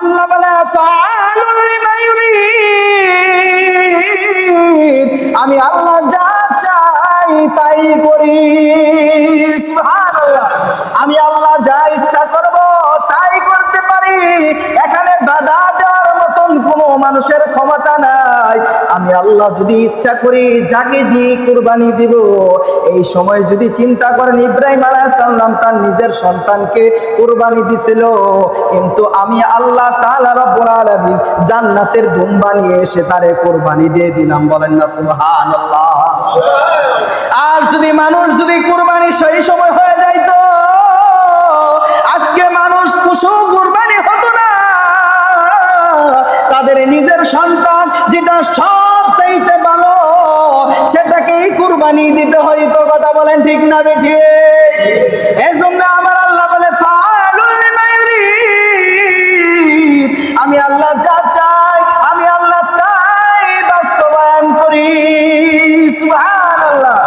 আল্লাহ বলে ফাআলুল লিমা ইউরিদ, আমি আল্লাহ যা চাই তাই করি। সুবহানাল্লাহ, আমি আল্লাহ যা ইচ্ছা করব তাই করতে পারি। এখানে বাধা দেওয়ার মতন কোনো মানুষের ক্ষমতা নাই। আমি আল্লাহ যদি ইচ্ছা করি যাকে দিয়ে কুরবানি দিব। এই সময় যদি চিন্তা করেন, ইব্রাহিম আলাইহিস সালাম তার নিজের সন্তানকে কুরবানি দিছিল, কিন্তু আমি আল্লাহ তাআলা রব্বুল আলামিন জান্নাতের দুম্বা নিয়ে এসে তারে কুরবানি দিয়ে দিলাম। বলেন না সুবহানাল্লাহ। আর যদি মানুষ যদি কুরবানি সেই সময় হয়ে যাইতো, আজকে মানুষ পশু কুরবানি হতো না, তাদের নিজের সন্তান যেটা সব চাইতে ভালো সেটাকেই কুরবানি দিতে হইতো। কথা বলেন ঠিক না বেঠিক? এজন্য আমার আল্লাহ বলে ফাআলুল লিমা ইউরিদ, আমি আল্লাহ যা চাই আমি আল্লাহ তাই বাস্তবায়ন করি। সুবহানাল্লাহ।